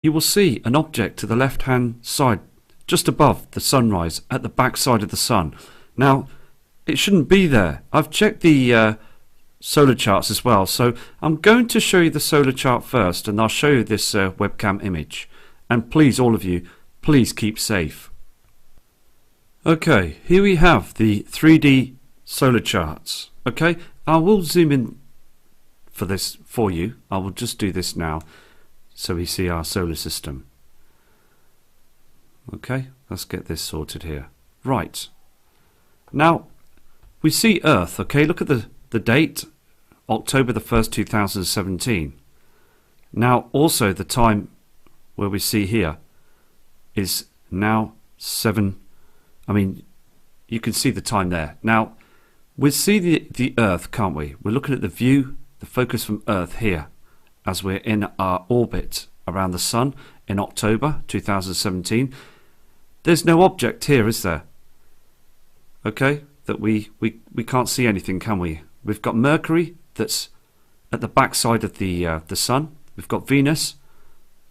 you will see an object to the left hand side just above the sunrise at the back side of the sun. Now it shouldn't be there. I've checked the solar charts as well, so I'm going to show you the solar chart first, and I'll show you this webcam image. And please, all of you, please keep safe. Okay, here we have the 3D solar charts. Okay, I will zoom in for this for you. I will just do this now so we see our solar system. Okay, let's get this sorted here. Right, now we see Earth. Okay, look at the date, October the 1st 2017. Now also the time where we see here is now 7. You can see the time there. Now we see the Earth, can't we? We're looking at the view, the focus from Earth here as we're in our orbit around the Sun in October 2017. There's no object here, is there? Okay, that we can't see anything, can we? We've got Mercury that's at the back side of the Sun. We've got Venus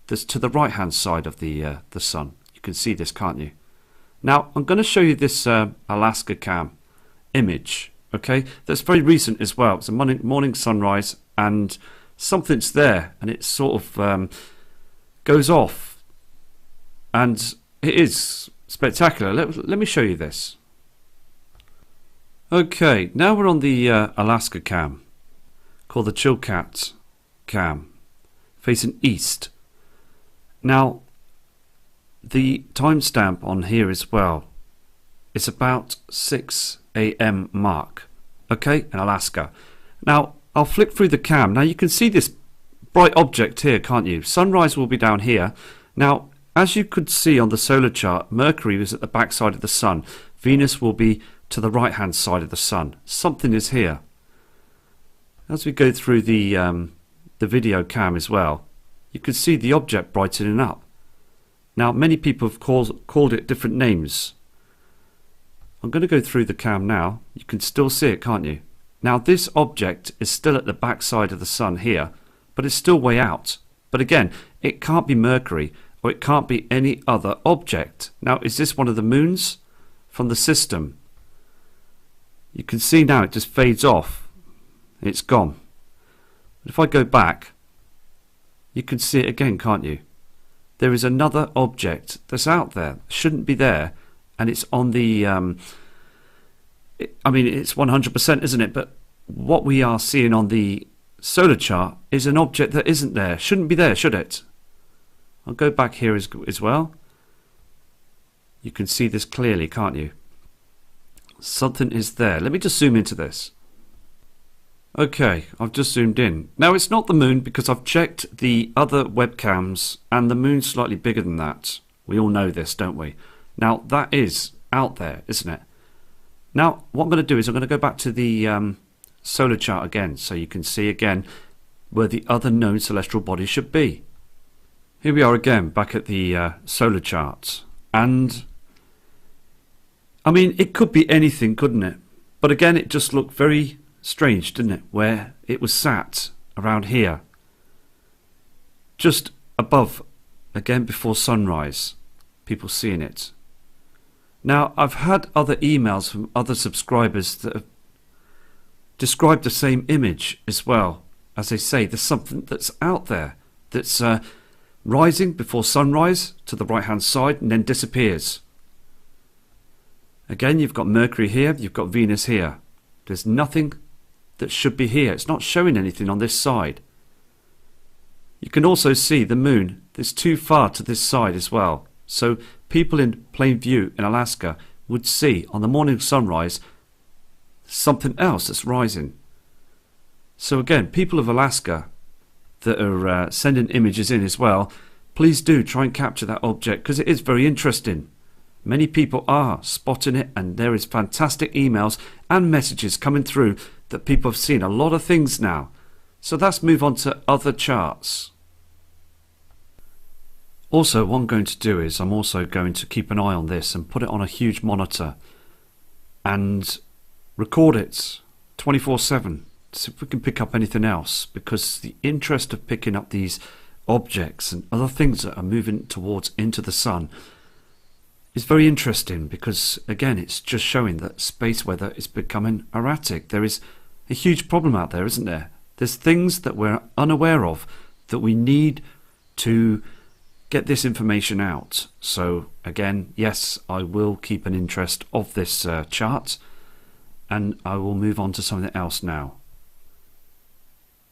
that's to the right hand side of the Sun. You can see this, can't you? Now I'm going to show you this Alaska cam image. Okay, that's very recent as well. It's a morning sunrise, and something's there, and it sort of goes off, and it is spectacular. Let me show you this. Okay, now we're on the Alaska cam, called the Chilkat cam, facing east. Now the timestamp on here as well, it's about 6 AM mark, okay, in Alaska. Now I'll flick through the cam. Now you can see this bright object here, can't you? Sunrise will be down here. Now as you could see on the solar chart, Mercury was at the back side of the Sun. Venus will be to the right hand side of the Sun. Something is here. As we go through the video cam as well, you can see the object brightening up. Now many people have called it different names. I'm going to go through the cam now. You can still see it, can't you? Now this object is still at the back side of the Sun here, but it's still way out. But again, it can't be Mercury, or it can't be any other object. Now is this one of the moons from the system? You can see now it just fades off. It's gone. But if I go back, you can see it again, can't you? There is another object that's out there. Shouldn't be there, and it's on the it's 100%, isn't it? But what we are seeing on the solar chart is an object that isn't there. Shouldn't be there, should it? I'll go back here as well. You can see this clearly, can't you? Something is there. Let me just zoom into this. Okay, I've just zoomed in. Now it's not the moon, because I've checked the other webcams and the moon's slightly bigger than that. We all know this, don't we? Now that is out there, isn't it? Now what I'm going to do is I'm going to go back to the solar chart again, so you can see again where the other known celestial bodies should be. Here we are again, back at the solar charts, and it could be anything, couldn't it? But again, it just looked very strange, didn't it, where it was sat around here, just above, again before sunrise, people seeing it. Now I've had other emails from other subscribers that have described the same image as well. As they say, there's something that's out there that's rising before sunrise to the right hand side and then disappears. Again, you've got Mercury here, you've got Venus here. There's nothing that should be here. It's not showing anything on this side. You can also see the moon. It's too far to this side as well. So people in plain view in Alaska would see on the morning sunrise something else that's rising. So again, people of Alaska that are sending images in as well, please do try and capture that object, because it is very interesting. Many people are spotting it, and there is fantastic emails and messages coming through that people have seen a lot of things now. So let's move on to other charts. Also, what I'm going to do is I'm also going to keep an eye on this and put it on a huge monitor and record it 24/7. See if we can pick up anything else, because the interest of picking up these objects and other things that are moving towards into the sun is very interesting, because again it's just showing that space weather is becoming erratic. There is a huge problem out there, isn't there? There's things that we're unaware of that we need to get this information out. So again, yes, I will keep an interest of this chart, and I will move on to something else now.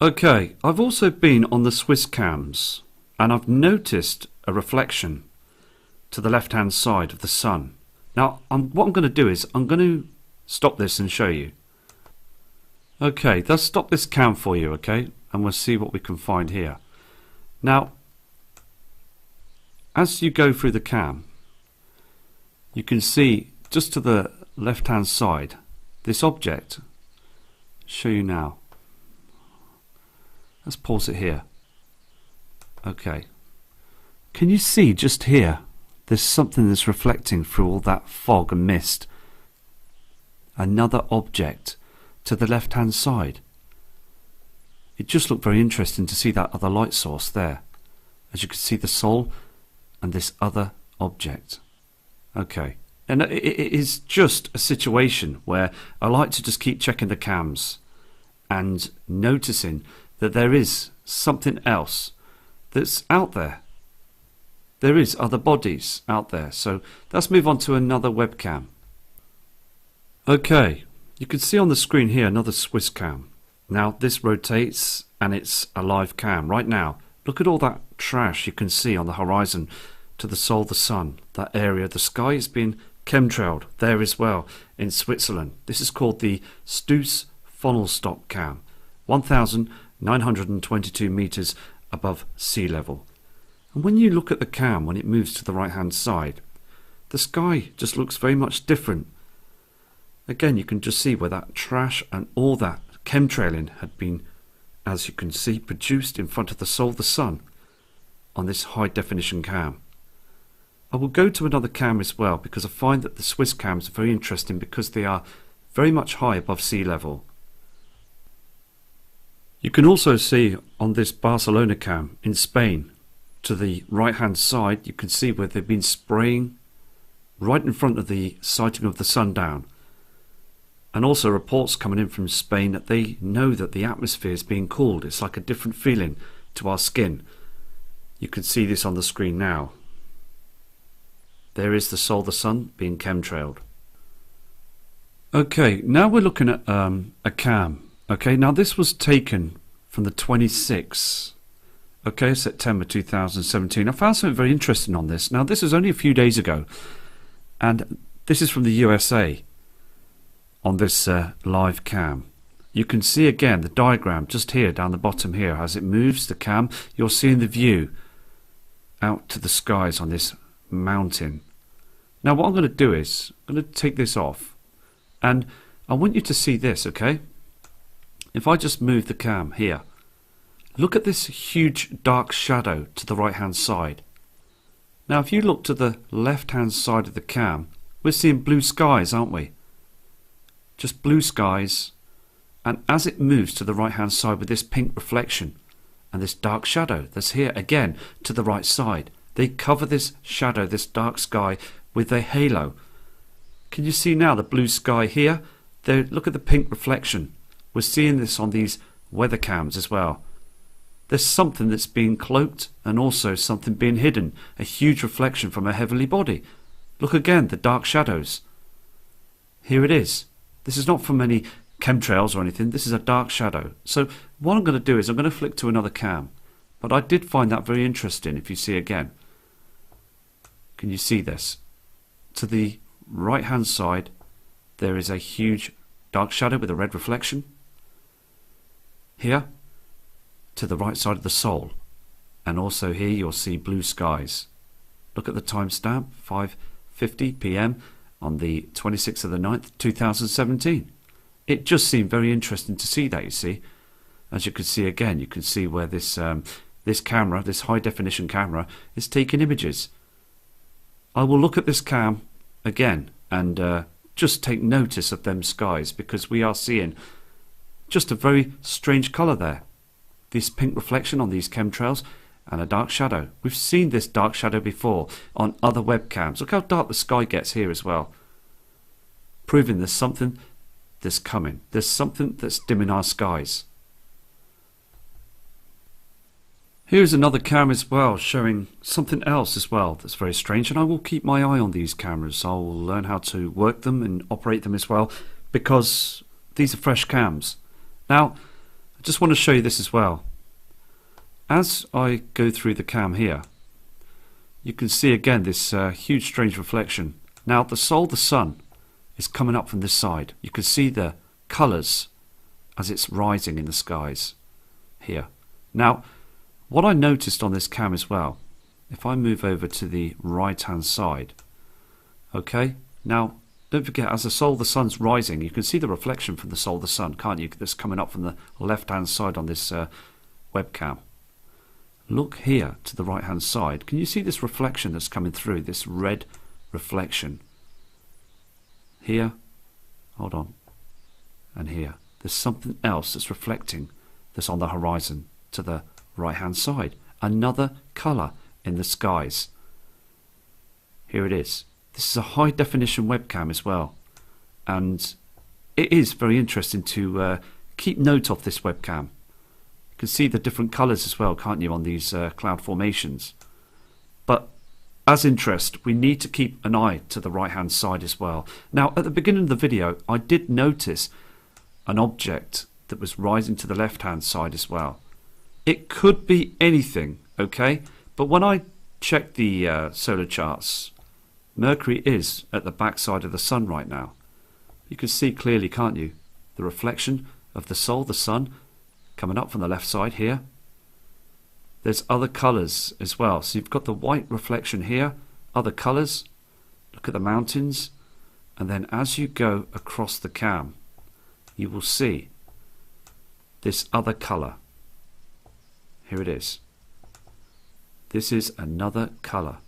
Okay, I've also been on the Swiss cams, and I've noticed a reflection to the left hand side of the sun. Now what I'm going to do is I'm going to stop this and show you. Okay, let's stop this cam for you, okay, and we'll see what we can find here. Now as you go through the cam, you can see just to the left hand side this object. I'll show you now. Let's pause it here. Okay, can you see just here there's something that's reflecting through all that fog and mist? Another object to the left hand side. It just looked very interesting to see that other light source there. As you can see, the Sol and this other object. Okay, and it is just a situation where I like to just keep checking the cams and noticing that there is something else that's out there. There is other bodies out there. So let's move on to another webcam. Okay, you can see on the screen here another Swiss cam. Now this rotates and it's a live cam right now. Look at all that trash you can see on the horizon to the Sol, the sun, that area. The sky is being chemtrailed there as well in Switzerland. This is called the SUBCRIBER cam, 1,922 meters above sea level. And when you look at the cam, when it moves to the right hand side, the sky just looks very much different. Again, you can just see where that trash and all that chemtrailing had been, as you can see, produced in front of the Sol, the sun, on this high definition cam. I will go to another cam as well, because I find that the Swiss cams are very interesting because they are very much high above sea level. You can also see on this Barcelona cam in Spain, to the right hand side, you can see where they've been spraying right in front of the sighting of the sundown. And also reports coming in from Spain that they know that the atmosphere is being cooled. It's like a different feeling to our skin. You can see this on the screen now. There is the Sol, the sun, being chemtrailed. Okay, now we're looking at a cam. Okay, now this was taken from the 26th, okay, September 2017. I found something very interesting on this. Now this is only a few days ago, and this is from the USA on this live cam. You can see again the diagram just here down the bottom here. As it moves the cam, you're seeing the view out to the skies on this mountain. Now what I'm going to do is I'm going to take this off, and I want you to see this, okay? If I just move the cam here, look at this huge dark shadow to the right hand side. Now if you look to the left hand side of the cam, we're seeing blue skies, aren't we? Just blue skies, and as it moves to the right hand side with this pink reflection and this dark shadow that's here again to the right side, they cover this shadow, this dark sky, with a halo. Can you see now the blue sky here? There, look at the pink reflection. We're seeing this on these weather cams as well. There's something that's being cloaked and also something being hidden. A huge reflection from a heavenly body. Look again, the dark shadows. Here it is. This is not from any chemtrails or anything. This is a dark shadow. So what I'm going to do is I'm going to flick to another cam. But I did find that very interesting. If you see again, can you see this? To the right hand side there is a huge dark shadow with a red reflection. Here to the right side of the Sol, and also here you'll see blue skies. Look at the timestamp, 5:50 p.m. on the 26th of the 9th 2017. It just seemed very interesting to see that, you see. As you can see again, you can see where this this camera, this high definition camera, is taking images. I will look at this cam again and just take notice of them skies, because we are seeing just a very strange colour there. This pink reflection on these chemtrails, and a dark shadow. We've seen this dark shadow before on other webcams. Look how dark the sky gets here as well, proving there's something that's coming. There's something that's dimming our skies. Here's another cam as well, showing something else as well that's very strange, and I will keep my eye on these cameras. I will learn how to work them and operate them as well, because these are fresh cams. Now, I just want to show you this as well. As I go through the cam here, you can see again this huge strange reflection. Now the sun is coming up from this side. You can see the colours as it's rising in the skies here. Now what I noticed on this cam as well, if I move over to the right hand side, okay, now don't forget, as the sun's rising, you can see the reflection from the sun, can't you, that's coming up from the left hand side on this webcam. Look here to the right hand side. Can you see this reflection that's coming through, this red reflection? Here, hold on, and here. There's something else that's reflecting that's on the horizon to the right hand side. Another colour in the skies. Here it is. This is a high definition webcam as well. And it is very interesting to keep note of this webcam. You can see the different colours as well, can't you, on these cloud formations. But as interest, we need to keep an eye to the right hand side as well. Now at the beginning of the video I did notice an object that was rising to the left hand side as well. It could be anything, okay, but when I check the solar charts, Mercury is at the backside of the sun right now. You can see clearly, can't you, the reflection of the sun coming up from the left side here. There's other colours as well. So you've got the white reflection here, other colours. Look at the mountains. And then as you go across the cam, you will see this other colour. Here it is. This is another colour.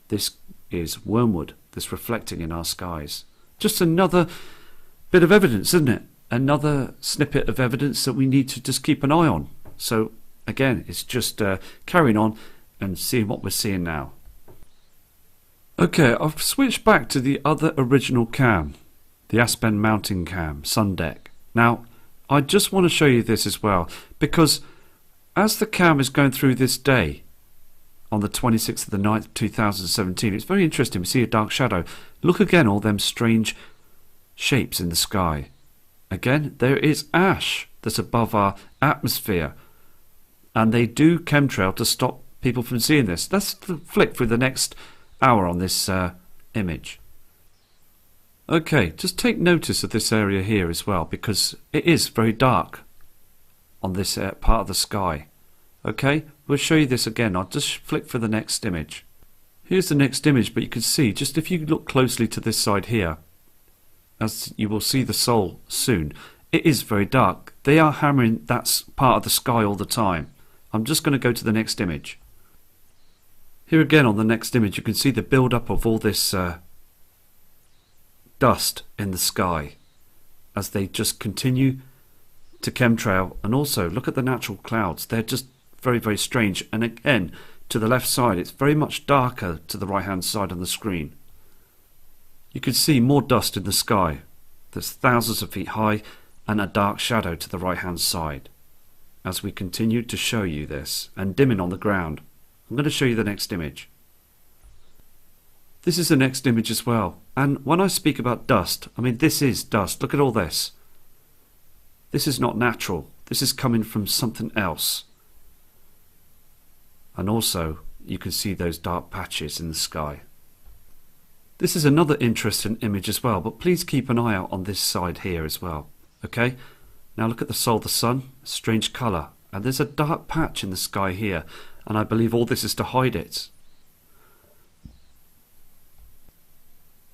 This is wormwood that's reflecting in our skies. Just another bit of evidence, isn't it? Another snippet of evidence that we need to just keep an eye on. So again, it's just carrying on and seeing what we're seeing now. Okay, I've switched back to the other original cam, the Aspen mountain cam, sun deck. Now, I just want to show you this as well, because as the cam is going through this day, on the 26th of the 9th, 2017, it's very interesting. We see a dark shadow. Look again, all them strange shapes in the sky. Again, there is ash that's above our atmosphere, and they do chemtrail to stop people from seeing this. Let's flick through the next hour on this image. Okay, just take notice of this area here as well, because it is very dark on this part of the sky. Okay, we'll show you this again. I'll just flick for the next image. Here's the next image, but you can see, just if you look closely to this side here, as you will see the Sol soon, it is very dark. They are hammering that part of the sky all the time. I'm just going to go to the next image. Here again on the next image you can see the build-up of all this dust in the sky as they just continue to chemtrail. And also look at the natural clouds. They're just very, very strange. And again, to the left side, it's very much darker to the right hand side on the screen. You can see more dust in the sky that's thousands of feet high, and a dark shadow to the right hand side as we continue to show you this, and dimming on the ground. I'm going to show you the next image. This is the next image as well, and when I speak about dust, I mean this is dust. Look at all this. This is not natural. This is coming from something else. And also you can see those dark patches in the sky. This is another interesting image as well, but please keep an eye out on this side here as well. Okay, now look at the sun, strange colour, and there's a dark patch in the sky here, and I believe all this is to hide it.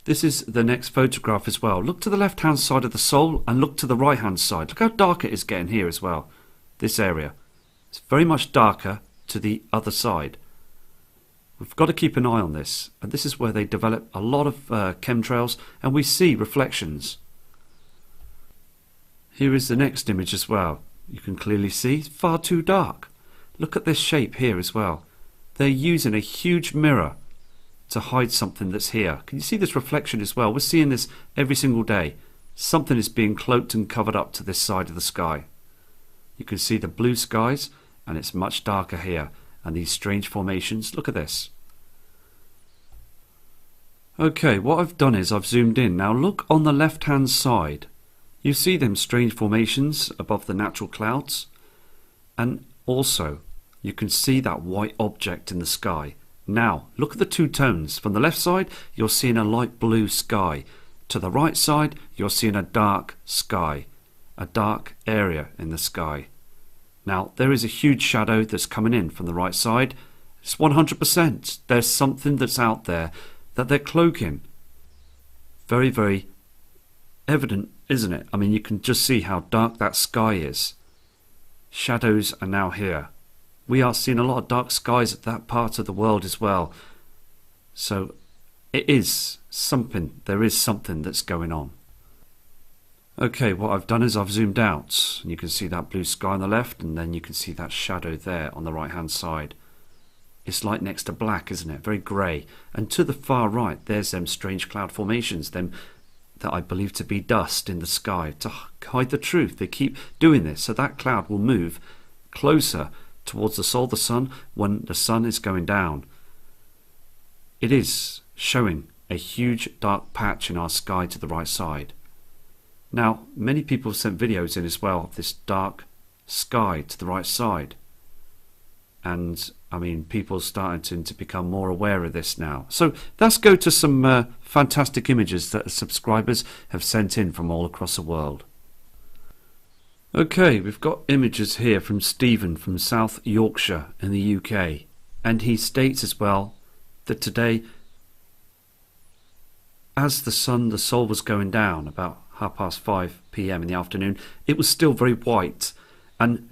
This is the next photograph as well. Look to the left hand side of the Sol and look to the right hand side. Look how dark it is getting here as well. This area, it's very much darker to the other side. We've got to keep an eye on this, and this is where they develop a lot of chemtrails, and we see reflections. Here is the next image as well. You can clearly see it's far too dark. Look at this shape here as well. They're using a huge mirror to hide something that's here. Can you see this reflection as well? We're seeing this every single day. Something is being cloaked and covered up to this side of the sky. You can see the blue skies, and it's much darker here. And these strange formations, look at this. Okay, what I've done is I've zoomed in. Now look on the left hand side. You see them strange formations above the natural clouds. And also, you can see that white object in the sky. Now, look at the two tones. From the left side, you're seeing a light blue sky. To the right side, you're seeing a dark sky. A dark area in the sky. Now, there is a huge shadow that's coming in from the right side. It's 100%. There's something that's out there that they're cloaking. Very, very evident, isn't it? I mean, you can just see how dark that sky is. Shadows are now here. We are seeing a lot of dark skies at that part of the world as well. So it is something, there is something that's going on. Okay, what I've done is I've zoomed out. And you can see that blue sky on the left, and then you can see that shadow there on the right hand side. It's like next to black, isn't it? Very grey. And to the far right, there's them strange cloud formations, them that I believe to be dust in the sky to hide the truth. They keep doing this, so that cloud will move closer towards the soul, the sun, when the sun is going down. It is showing a huge dark patch in our sky to the right side. Now, many people have sent videos in as well of this dark sky to the right side. And, I mean, people are starting to become more aware of this now. So, let's go to some fantastic images that subscribers have sent in from all across the world. Okay, we've got images here from Stephen from South Yorkshire in the UK. And he states as well that today, as the soul was going down, about 5:30 PM in the afternoon, it was still very white and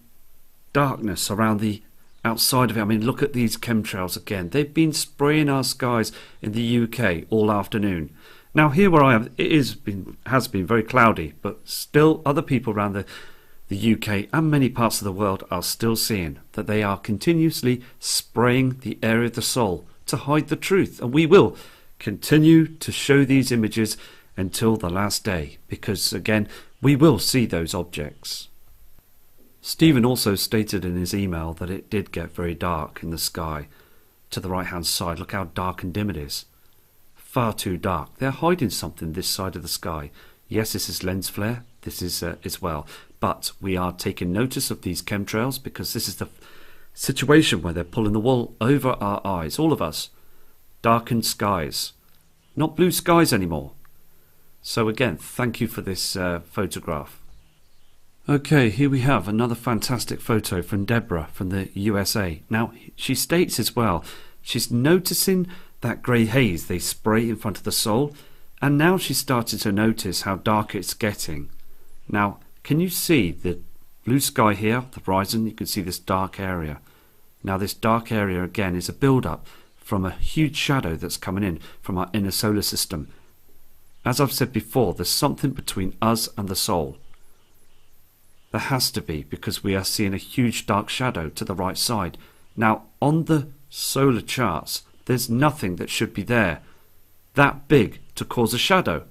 darkness around the outside of it. I mean, look at these chemtrails again. They've been spraying our skies in the UK all afternoon. Now here where I am, it has been very cloudy, but still other people around the UK and many parts of the world are still seeing that they are continuously spraying the area of the soul to hide the truth. And we will continue to show these images until the last day, because again, we will see those objects. Stephen also stated in his email that it did get very dark in the sky to the right hand side. Look how dark and dim it is. Far too dark. They're hiding something this side of the sky. Yes, this is lens flare, this is as well, but we are taking notice of these chemtrails because this is the situation where they're pulling the wool over our eyes, all of us. Darkened skies, not blue skies anymore. So again, thank you for this photograph. Okay, here we have another fantastic photo from Deborah from the USA. Now, she states as well, she's noticing that grey haze they spray in front of the soul, and now she's started to notice how dark it's getting. Now, can you see the blue sky here, the horizon? You can see this dark area. Now, this dark area again is a build-up from a huge shadow that's coming in from our inner solar system. As I've said before, there's something between us and the soul. There has to be, because we are seeing a huge dark shadow to the right side. Now, on the solar charts, there's nothing that should be there that big to cause a shadow.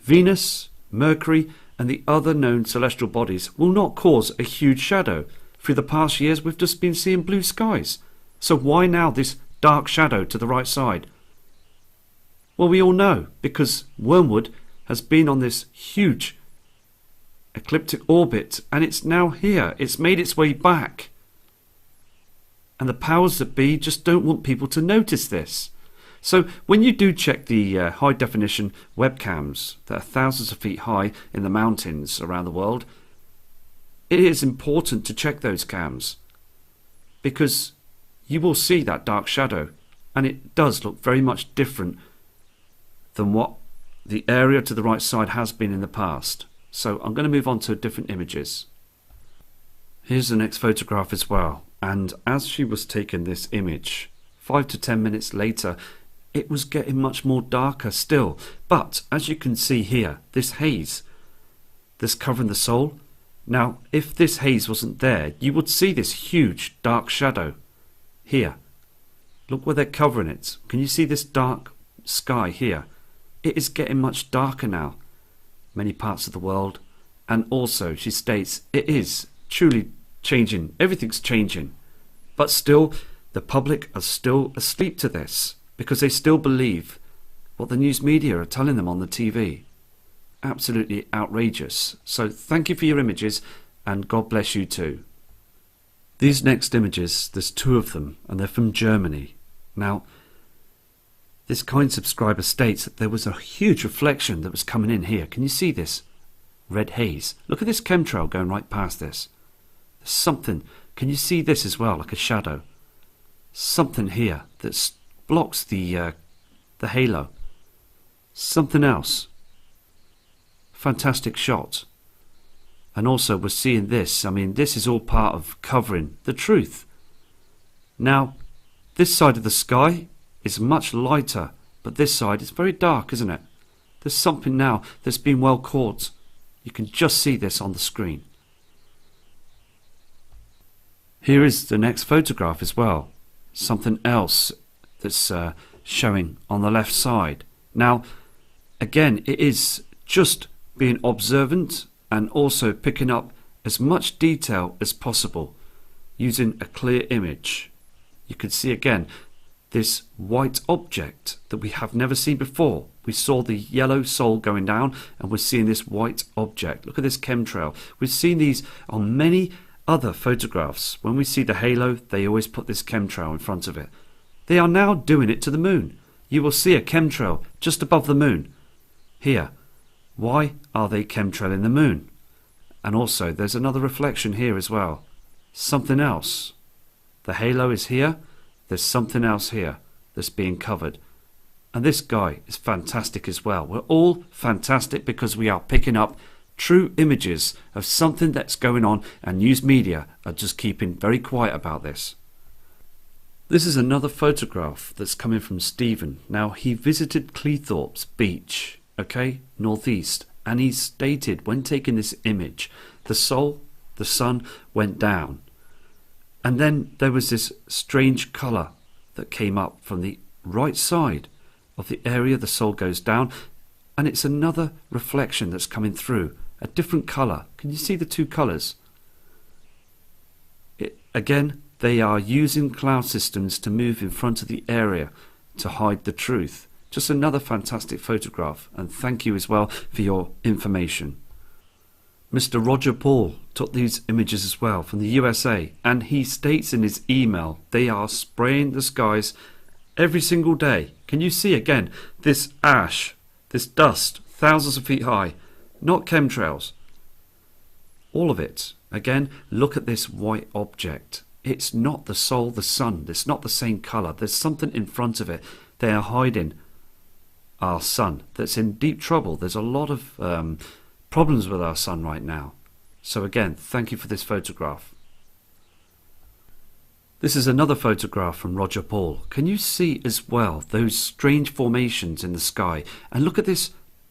Venus, Mercury, and the other known celestial bodies will not cause a huge shadow. Through the past years, we've just been seeing blue skies. So why now this dark shadow to the right side? Well, we all know, because Wormwood has been on this huge ecliptic orbit, and it's now here. It's made its way back. And the powers that be just don't want people to notice this. So when you do check the high definition webcams that are thousands of feet high in the mountains around the world, it is important to check those cams, because you will see that dark shadow, and it does look very much different than what the area to the right side has been in the past. So I'm going to move on to different images. Here's the next photograph as well, and as she was taking this image, 5 to 10 minutes later, it was getting much more darker still. But as you can see here, this haze that's covering the soul, Now, if this haze wasn't there, you would see this huge dark shadow here. Look where they're covering it. Can you see this dark sky here? It is getting much darker now, many parts of the world. And also, she states, it is truly changing. Everything's changing. But still, the public are still asleep to this because they still believe what the news media are telling them on the TV. Absolutely outrageous. So thank you for your images, and God bless you too. These next images, there's 2 of them, and they're from Germany. Now, this kind subscriber states that there was a huge reflection that was coming in here. Can you see this? Red haze. Look at this chemtrail going right past this. There's something. Can you see this as well, like a shadow? Something here that blocks the halo. Something else. Fantastic shot. And also we're seeing this. I mean, this is all part of covering the truth. Now, this side of the sky is much lighter, but this side is very dark, isn't it? There's something now that's been well caught. You can just see this on the screen. Here is the next photograph as well. Something else that's showing on the left side. Now, again, it is just being observant and also picking up as much detail as possible using a clear image. You can see again this white object that we have never seen before. We saw the yellow sol going down, and we're seeing this white object. Look at this chemtrail. We've seen these on many other photographs. When we see the halo, they always put this chemtrail in front of it. They are now doing it to the moon. You will see a chemtrail just above the moon. Here. Why are they chemtrailing the moon? And also, there's another reflection here as well. Something else. The halo is here. There's something else here that's being covered. And this guy is fantastic as well. We're all fantastic because we are picking up true images of something that's going on, and news media are just keeping very quiet about this. This is another photograph that's coming from Stephen. Now, he visited Cleethorpes Beach, okay, northeast, and he stated when taking this image, the sun went down. And then there was this strange colour that came up from the right side of the area the sol goes down, and it's another reflection that's coming through, a different colour. Can you see the 2 colours? Again, they are using cloud systems to move in front of the area to hide the truth. Just another fantastic photograph, and thank you as well for your information. Mr. Roger Paul took these images as well from the USA, and he states in his email they are spraying the skies every single day. Can you see again this ash, this dust, thousands of feet high, not chemtrails. All of it. Again, look at this white object. It's not the sol, the sun. It's not the same colour. There's something in front of it. They are hiding our sun that's in deep trouble. There's a lot of problems with our sun right now. So again, thank you for this photograph. This is another photograph from Roger Paul. Can you see as well those strange formations in the sky? And look at this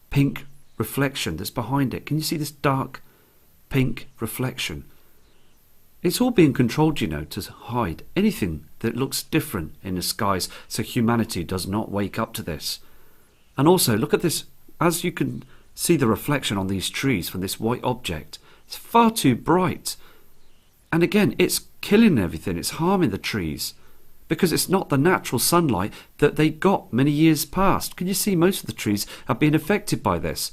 pink reflection that's behind it. Can you see this dark pink reflection? It's all being controlled, you know, to hide anything that looks different in the skies so humanity does not wake up to this. And also, look at this. As you can see the reflection on these trees from this white object, it's far too bright. And again, it's killing everything. It's harming the trees because it's not the natural sunlight that they got many years past. Can you see most of the trees are being affected by this?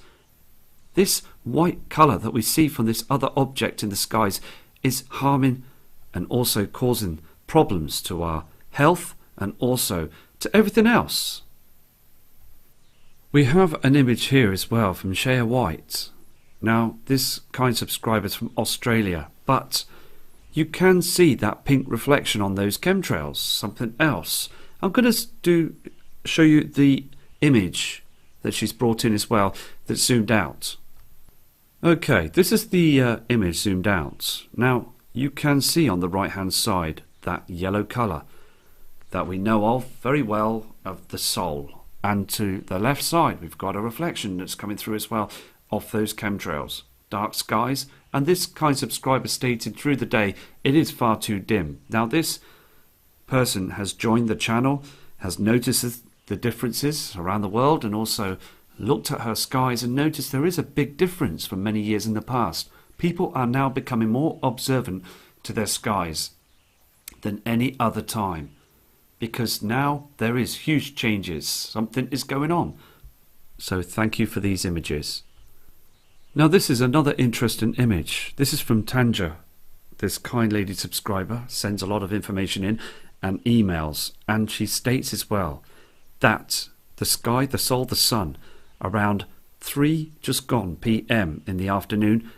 This white colour that we see from this other object in the skies is harming and also causing problems to our health and also to everything else. We have an image here as well from Shea White. Now, this kind subscriber is from Australia, but you can see that pink reflection on those chemtrails, something else. I'm going to show you the image that she's brought in as well that's zoomed out. Okay, this is the image zoomed out. Now, you can see on the right hand side that yellow colour that we know of very well of the sol. And to the left side, we've got a reflection that's coming through as well of those chemtrails. dark skies, and this kind subscriber stated through the day it is far too dim. Now this person has joined the channel, has noticed the differences around the world, and also looked at her skies and noticed there is a big difference from many years in the past. People are now becoming more observant to their skies than any other time, because now there is huge changes. Something is going on. So thank you for these images. Now this is another interesting image. This is from Tanja. This kind lady subscriber sends a lot of information in and emails, and she states as well that the sky, the soul, the sun, around 3 just gone p.m. in the afternoon,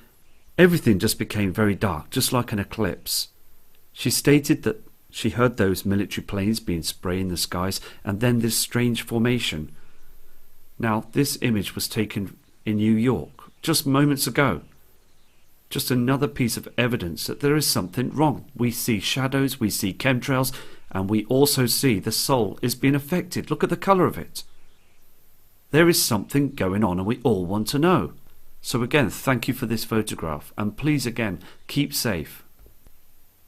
everything just became very dark, just like an eclipse. She stated that she heard those military planes being sprayed in the skies, and then this strange formation. Now this image was taken in New York just moments ago. Just another piece of evidence that there is something wrong. We see shadows, we see chemtrails, and we also see the soul is being affected. Look at the colour of it. There is something going on, and we all want to know. So again, thank you for this photograph, and please again, keep safe.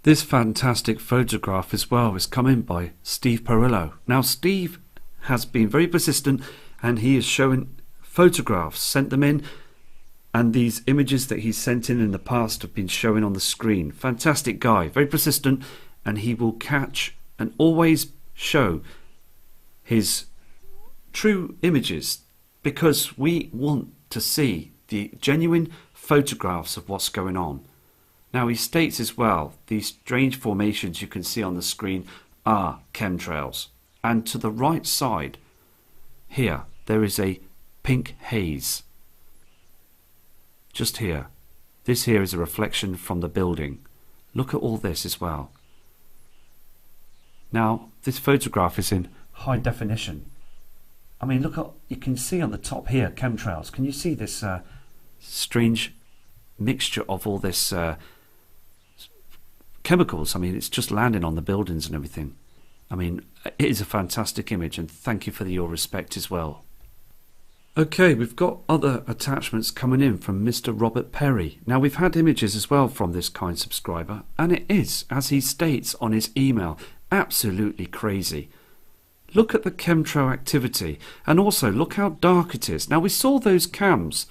This fantastic photograph as well is come in by Steve Perillo. Now Steve has been very persistent, and he is showing photographs, sent them in, and these images that he's sent in the past have been showing on the screen. Fantastic guy, very persistent, and he will catch and always show his true images, because we want to see the genuine photographs of what's going on. Now he states as well, these strange formations you can see on the screen are chemtrails, and to the right side here there is a pink haze. Just here. This here is a reflection from the building. Look at all this as well. Now this photograph is in high definition. I mean, look at, you can see on the top here chemtrails. Can you see this strange mixture of all this chemicals? I mean, it's just landing on the buildings and everything. I mean, it is a fantastic image, and thank you for your respect as well. Okay, we've got other attachments coming in from Mr. Robert Perry. Now we've had images as well from this kind subscriber, and it is, as he states on his email, absolutely crazy. Look at the chemtrail activity, and also look how dark it is. Now we saw those cams,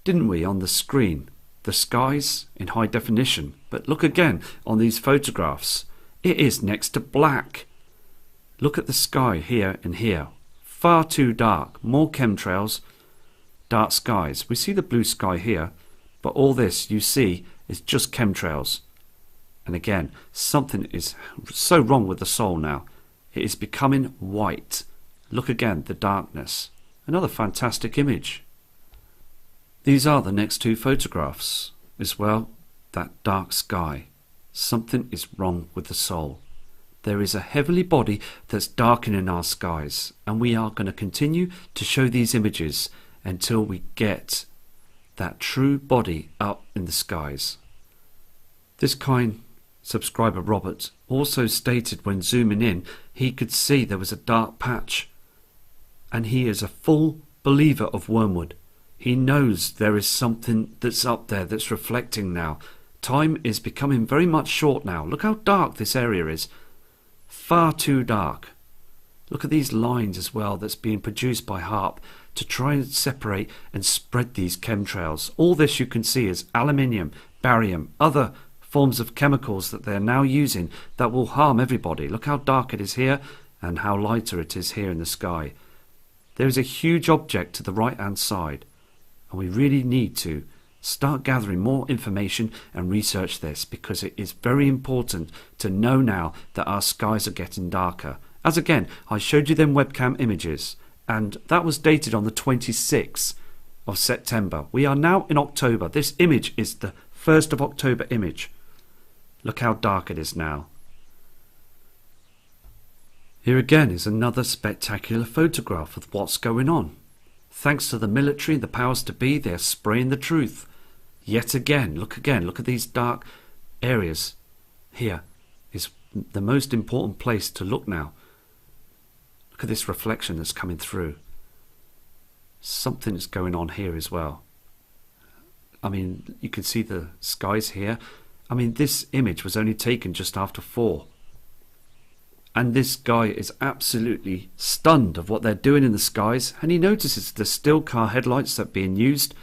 didn't we, on the screen? The skies in high definition, but look again on these photographs. It is next to black. Look at the sky here and here. Far too dark. More chemtrails, dark skies. We see the blue sky here, but all this you see is just chemtrails. And again, something is so wrong with the soul now. It is becoming white. Look again, the darkness. Another fantastic image. These are the next two photographs as well. That dark sky. Something is wrong with the soul. There is a heavenly body that's darkening our skies, and we are going to continue to show these images until we get that true body up in the skies. This kind subscriber Robert also stated when zooming in he could see there was a dark patch, and he is a full believer of wormwood. He knows there is something that's up there that's reflecting now. Time is becoming very much short now. Look how dark this area is. Far too dark. Look at these lines as well that's being produced by HAARP to try and separate and spread these chemtrails. All this you can see is aluminium, barium, other forms of chemicals that they're now using that will harm everybody. Look how dark it is here and how lighter it is here in the sky. There is a huge object to the right hand side, and we really need to start gathering more information and research this, because it is very important to know now that our skies are getting darker. As again, I showed you them webcam images, and that was dated on the 26th of September. We are now in October. This image is the 1st of October image. Look how dark it is now. Here again is another spectacular photograph of what's going on. Thanks to the military and the powers to be, they're spraying the truth. Yet again, look at these dark areas. Here is the most important place to look now. Look at this reflection that's coming through. Something is going on here as well. I mean, you can see the skies here. I mean, this image was only taken just after 4. And this guy is absolutely stunned of what they're doing in the skies, and he notices the still car headlights that are being used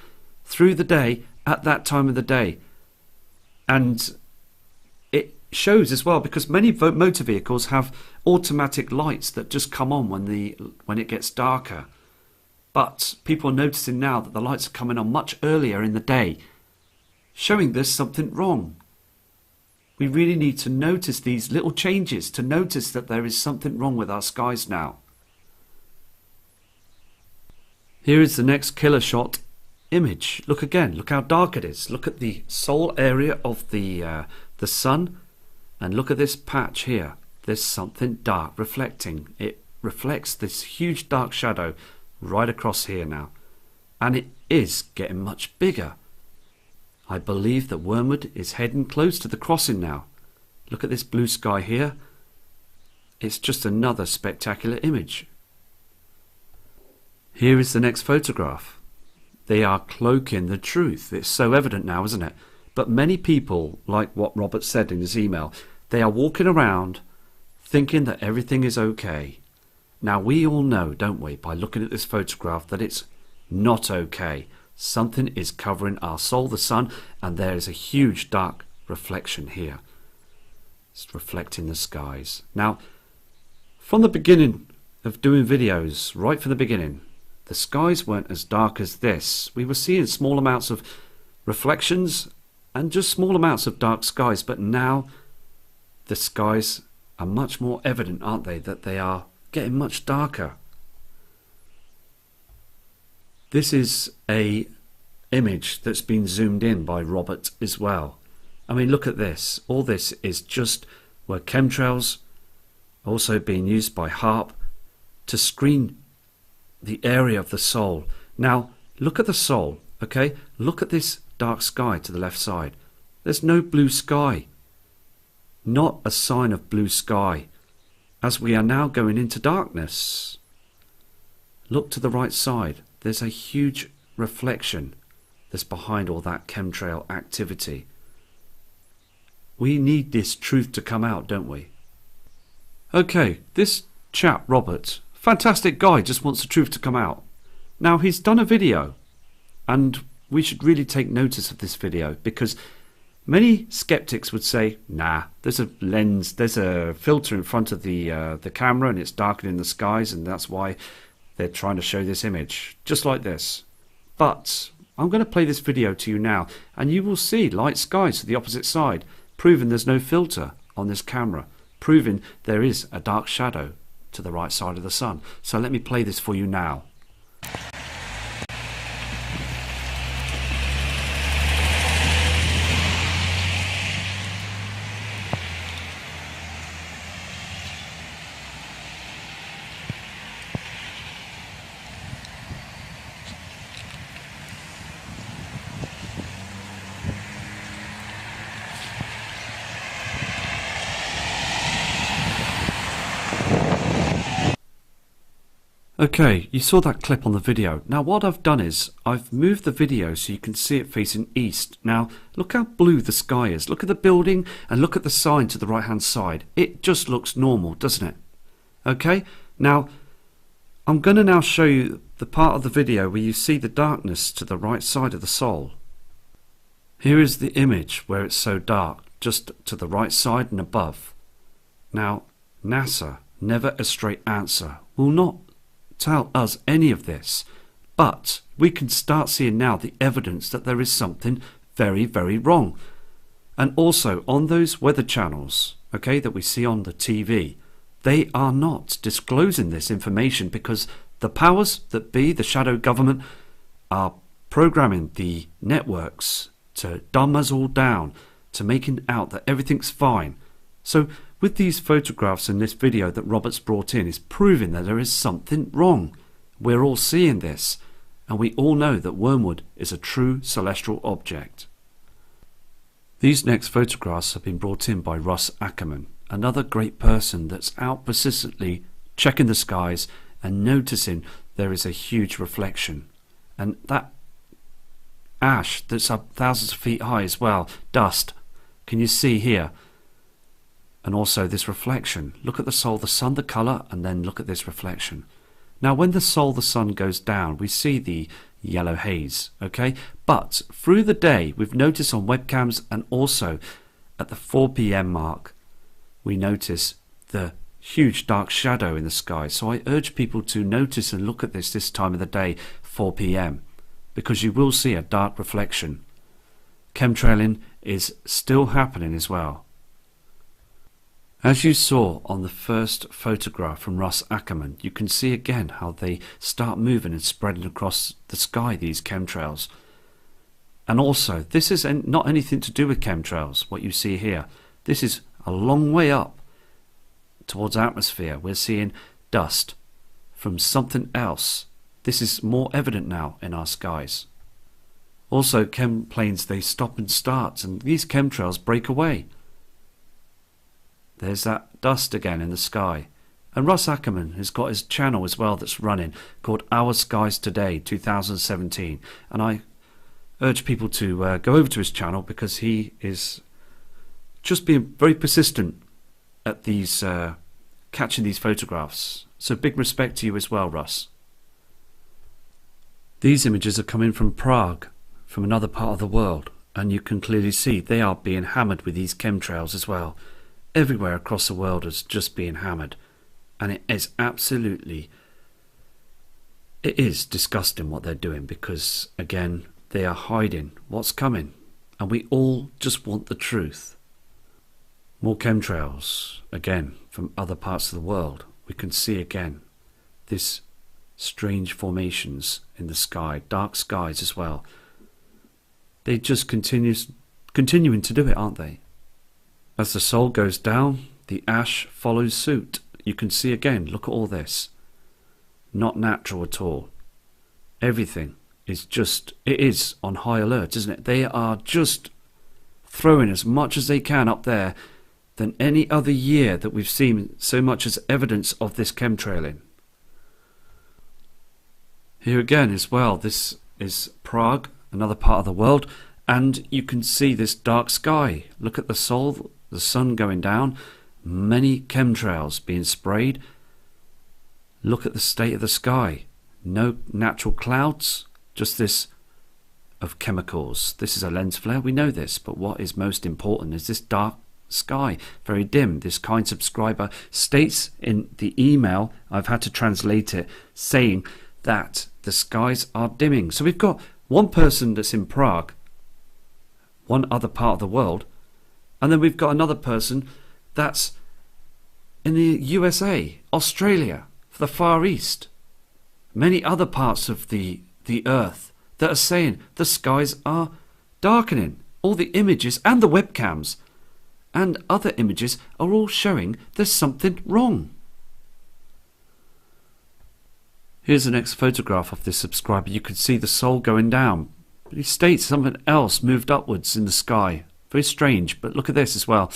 through the day at that time of the day. And it shows as well, because many motor vehicles have automatic lights that just come on when it gets darker. But people are noticing now that the lights are coming on much earlier in the day, showing there's something wrong. We really need to notice these little changes, to notice that there is something wrong with our skies now. Here is the next killer shot image. Look again, look how dark it is. Look at the sole area of the sun, and look at this patch here. There's something dark reflecting. It reflects this huge dark shadow right across here now, and it is getting much bigger. I believe that Wormwood is heading close to the crossing now. Look at this blue sky here. It's just another spectacular image. Here is the next photograph. They are cloaking the truth. It's so evident now, isn't it? But many people, like what Robert said in his email, they are walking around thinking that everything is okay. Now we all know, don't we, by looking at this photograph, that it's not okay. Something is covering our soul, the sun, and there is a huge dark reflection here. It's reflecting the skies. Now, from the beginning of doing videos, right from the beginning, the skies weren't as dark as this. We were seeing small amounts of reflections and just small amounts of dark skies, but now the skies are much more evident, aren't they, that they are getting much darker. This is a image that's been zoomed in by Robert as well. I mean, look at this. All this is just where chemtrails also being used by HARP to screen the area of the soul. Now, look at the soul, okay? Look at this dark sky to the left side. There's no blue sky. Not a sign of blue sky, as we are now going into darkness. Look to the right side. There's a huge reflection that's behind all that chemtrail activity. We need this truth to come out, don't we? Okay, this chap, Robert, fantastic guy, just wants the truth to come out. Now, he's done a video, and we should really take notice of this video, because many skeptics would say, nah, there's a lens, there's a filter in front of the camera, and it's darkening the skies, and that's why they're trying to show this image, just like this. But I'm going to play this video to you now, and you will see light skies to the opposite side, proving there's no filter on this camera, proving there is a dark shadow to the right side of the sun. So let me play this for you now. Okay, you saw that clip on the video. Now what I've done is I've moved the video so you can see it facing east. Now look how blue the sky is. Look at the building and look at the sign to the right hand side. It just looks normal, doesn't it? Okay, now I'm going to now show you the part of the video where you see the darkness to the right side of the soul. Here is the image where it's so dark, just to the right side and above. Now NASA, never a straight answer, will not tell us any of this, but we can start seeing now the evidence that there is something very, very wrong. And also on those weather channels, okay, that we see on the TV, they are not disclosing this information because the powers that be, the shadow government, are programming the networks to dumb us all down, to making out that everything's fine. So with these photographs in this video that Robert's brought in is proving that there is something wrong. We're all seeing this, and we all know that Wormwood is a true celestial object. These next photographs have been brought in by Russ Ackerman, another great person that's out persistently checking the skies and noticing there is a huge reflection. And that ash that's up thousands of feet high as well. Dust. Can you see here? And also this reflection. Look at the soul, the sun, the colour, and then look at this reflection. Now when the soul, the sun goes down, we see the yellow haze, okay? But through the day, we've noticed on webcams and also at the 4 p.m. mark, we notice the huge dark shadow in the sky. So I urge people to notice and look at this time of the day, 4 p.m. because you will see a dark reflection. Chemtrailing is still happening as well. As you saw on the first photograph from Russ Ackerman, you can see again how they start moving and spreading across the sky, these chemtrails. And also, this is not anything to do with chemtrails, what you see here. This is a long way up towards atmosphere. We're seeing dust from something else. This is more evident now in our skies. Also, chem planes, they stop and start, and these chemtrails break away. There's that dust again in the sky. And Russ Ackerman has got his channel as well that's running called Our Skies Today 2017. And I urge people to go over to his channel because he is just being very persistent at these catching these photographs. So big respect to you as well, Russ. These images are coming from Prague, from another part of the world. And you can clearly see they are being hammered with these chemtrails as well. Everywhere across the world is just being hammered, and it is absolutely, it is disgusting what they're doing, because again they are hiding what's coming, and we all just want the truth. More chemtrails again from other parts of the world. We can see again this strange formations in the sky, dark skies as well. They just continuing to do it, aren't they? As the soul goes down, the ash follows suit. You can see again, look at all this. Not natural at all. Everything is just, it is on high alert, isn't it? They are just throwing as much as they can up there than any other year that we've seen so much as evidence of this chemtrailing. Here again as well, this is Prague, another part of the world, and you can see this dark sky. Look at the soul, the sun going down, many chemtrails being sprayed. Look at the state of the sky. No natural clouds, just this of chemicals. This is a lens flare, we know this, but what is most important is this dark sky, very dim. This kind subscriber states in the email, I've had to translate it, saying that the skies are dimming. So we've got one person that's in Prague, one other part of the world, and then we've got another person that's in the USA, Australia, for the Far East, many other parts of the earth that are saying the skies are darkening. All the images and the webcams and other images are all showing there's something wrong. Here's the next photograph of this subscriber. You can see the soul going down. But he states something else moved upwards in the sky. Very strange, but look at this as well.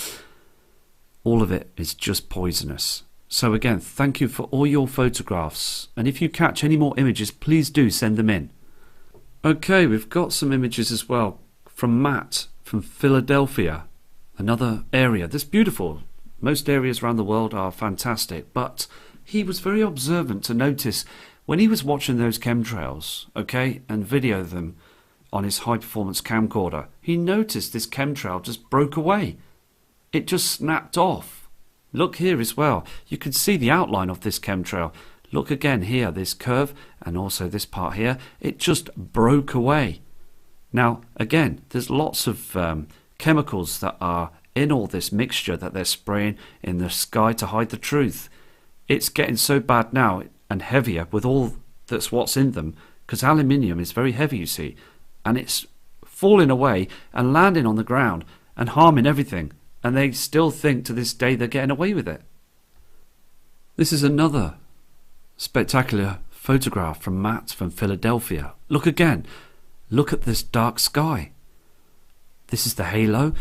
All of it is just poisonous. So again, thank you for all your photographs. And if you catch any more images, please do send them in. Okay, we've got some images as well from Matt from Philadelphia. Another area that's beautiful. Most areas around the world are fantastic, but he was very observant to notice when he was watching those chemtrails, okay, and video them on his high-performance camcorder, he noticed this chemtrail just broke away. It just snapped off. Look here as well. You can see the outline of this chemtrail. Look again here, this curve, and also this part here. It just broke away. Now, again, there's lots of chemicals that are in all this mixture that they're spraying in the sky to hide the truth. It's getting so bad now and heavier with all that's what's in them, because aluminium is very heavy, you see. And it's falling away and landing on the ground and harming everything. And they still think to this day they're getting away with it. This is another spectacular photograph from Matt from Philadelphia. Look again. Look at this dark sky. This is the halo.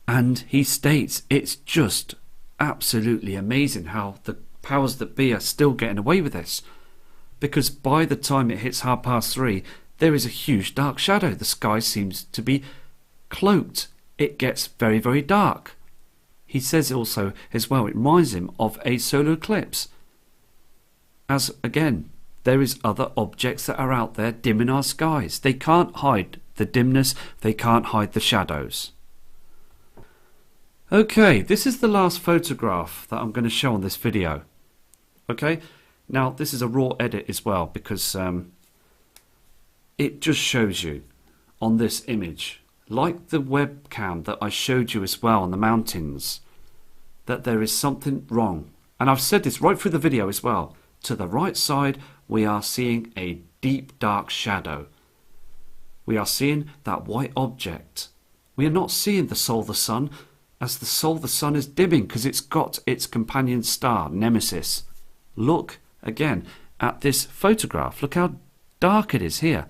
And he states it's just absolutely amazing how the powers that be are still getting away with this. Because by the time it hits 3:30, there is a huge dark shadow. The sky seems to be cloaked. It gets very, very dark. He says also as well, it reminds him of a solar eclipse. As again, there is other objects that are out there dimming our skies. They can't hide the dimness. They can't hide the shadows. Okay, this is the last photograph that I'm going to show on this video. Okay, now this is a raw edit as well, because it just shows you on this image, like the webcam that I showed you as well on the mountains, that there is something wrong. And I've said this right through the video as well. To the right side, we are seeing a deep dark shadow. We are seeing that white object. We are not seeing the soul, the sun, as the soul, the sun is dimming because it's got its companion star, Nemesis. Look again at this photograph. Look how dark it is here.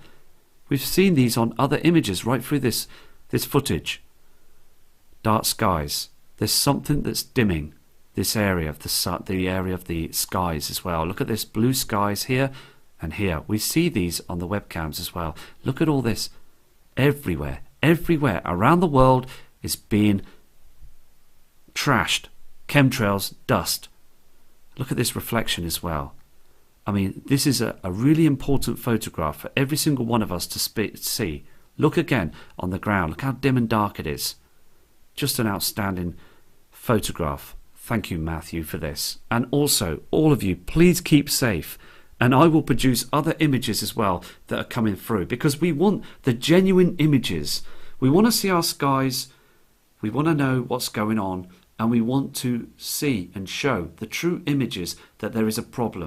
We've seen these on other images right through this footage. Dark skies. There's something that's dimming this area of the sun, the area of the skies as well. Look at this blue skies here and here. We see these on the webcams as well. Look at all this. Everywhere around the world is being trashed. Chemtrails, dust. Look at this reflection as well. I mean, this is a really important photograph for every single one of us to see. Look again on the ground. Look how dim and dark it is. Just an outstanding photograph. Thank you, Matthew, for this. And also, all of you, please keep safe. And I will produce other images as well that are coming through, because we want the genuine images. We want to see our skies. We want to know what's going on. And we want to see and show the true images that there is a problem.